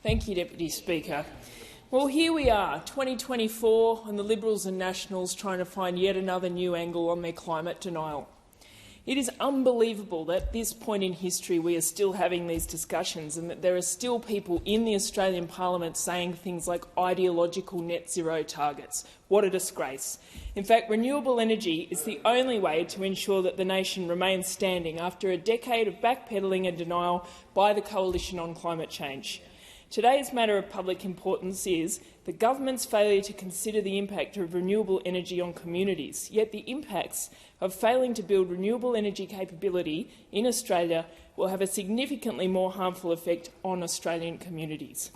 Thank you, Deputy Speaker. Well, here we are, 2024, and the Liberals and Nationals trying to find yet another new angle on their climate denial. It is unbelievable that at this point in history we are still having these discussions and that there are still people in the Australian Parliament saying things like ideological net zero targets. What a disgrace. In fact, renewable energy is the only way to ensure that the nation remains standing after a decade of backpedalling and denial by the Coalition on Climate Change. Today's matter of public importance is the government's failure to consider the impact of renewable energy on communities, yet the impacts of failing to build renewable energy capability in Australia will have a significantly more harmful effect on Australian communities.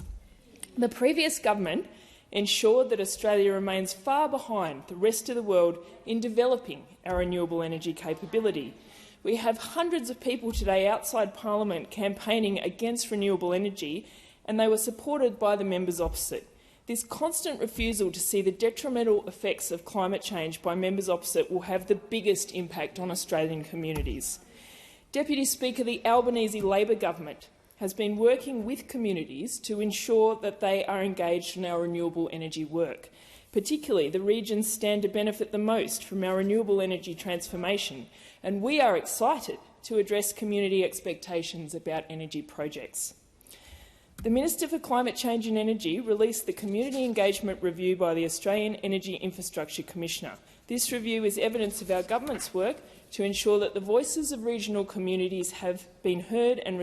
The previous government ensured that Australia remains far behind the rest of the world in developing our renewable energy capability. We have hundreds of people today outside Parliament campaigning against renewable energy, and they were supported by the members opposite. This constant refusal to see the detrimental effects of climate change by members opposite will have the biggest impact on Australian communities. Deputy Speaker, the Albanese Labor government has been working with communities to ensure that they are engaged in our renewable energy work. Particularly, the regions stand to benefit the most from our renewable energy transformation, and we are excited to address community expectations about energy projects. The Minister for Climate Change and Energy released the Community Engagement Review by the Australian Energy Infrastructure Commissioner. This review is evidence of our government's work to ensure that the voices of regional communities have been heard and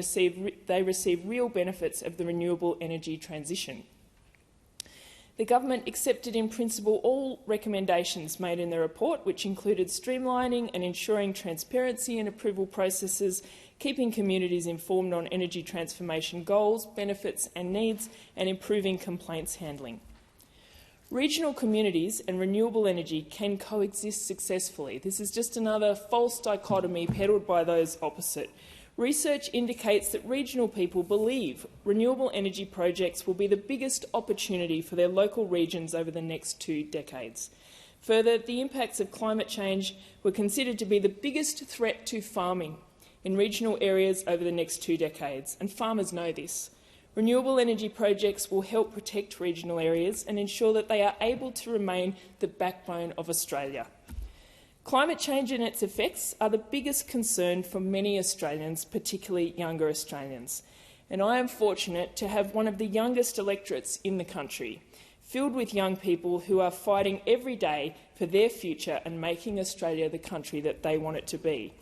they receive real benefits of the renewable energy transition. The government accepted in principle all recommendations made in the report, which included streamlining and ensuring transparency in approval processes, keeping communities informed on energy transformation goals, benefits and needs, and improving complaints handling. Regional communities and renewable energy can coexist successfully. This is just another false dichotomy peddled by those opposite. Research indicates that regional people believe renewable energy projects will be the biggest opportunity for their local regions over the next 2 decades. Further, the impacts of climate change were considered to be the biggest threat to farming in regional areas over the next 2 decades, and farmers know this. Renewable energy projects will help protect regional areas and ensure that they are able to remain the backbone of Australia. Climate change and its effects are the biggest concern for many Australians, particularly younger Australians. And I am fortunate to have one of the youngest electorates in the country, filled with young people who are fighting every day for their future and making Australia the country that they want it to be.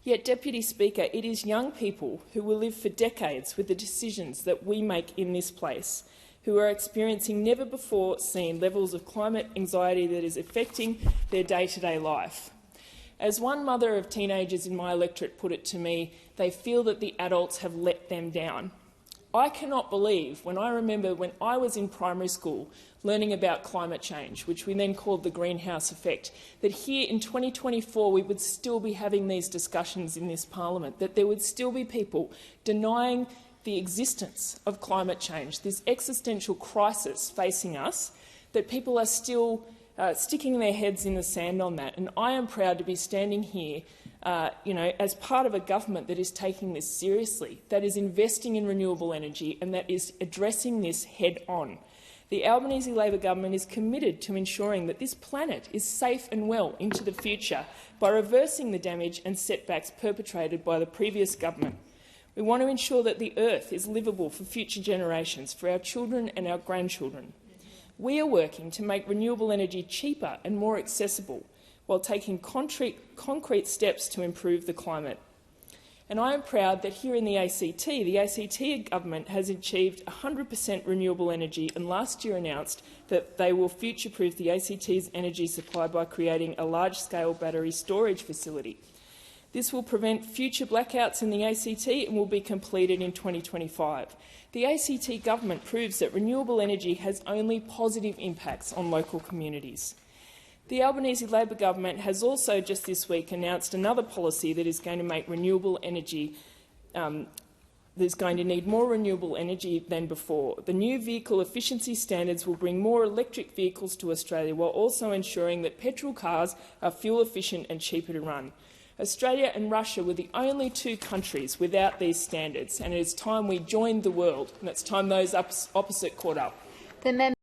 Yet, Deputy Speaker, it is young people who will live for decades with the decisions that we make in this place, who are experiencing never-before-seen levels of climate anxiety that is affecting their day-to-day life. As one mother of teenagers in my electorate put it to me, they feel that the adults have let them down. I cannot believe, when I remember when I was in primary school learning about climate change, which we then called the greenhouse effect, that here in 2024 we would still be having these discussions in this parliament, that there would still be people denying the existence of climate change, this existential crisis facing us, that people are still sticking their heads in the sand on that. And I am proud to be standing here as part of a government that is taking this seriously, that is investing in renewable energy and that is addressing this head-on. The Albanese Labor government is committed to ensuring that this planet is safe and well into the future by reversing the damage and setbacks perpetrated by the previous government. We want to ensure that the earth is livable for future generations, for our children and our grandchildren. We are working to make renewable energy cheaper and more accessible while taking concrete steps to improve the climate. And I am proud that here in the ACT government has achieved 100% renewable energy and last year announced that they will future-proof the ACT's energy supply by creating a large-scale battery storage facility. This will prevent future blackouts in the ACT and will be completed in 2025. The ACT government proves that renewable energy has only positive impacts on local communities. The Albanese Labor government has also just this week announced another policy that is going to make renewable energy there's going to need more renewable energy than before. The new vehicle efficiency standards will bring more electric vehicles to Australia while also ensuring that petrol cars are fuel efficient and cheaper to run. Australia and Russia were the only two countries without these standards, and it is time we joined the world, and it's time those opposite caught up. The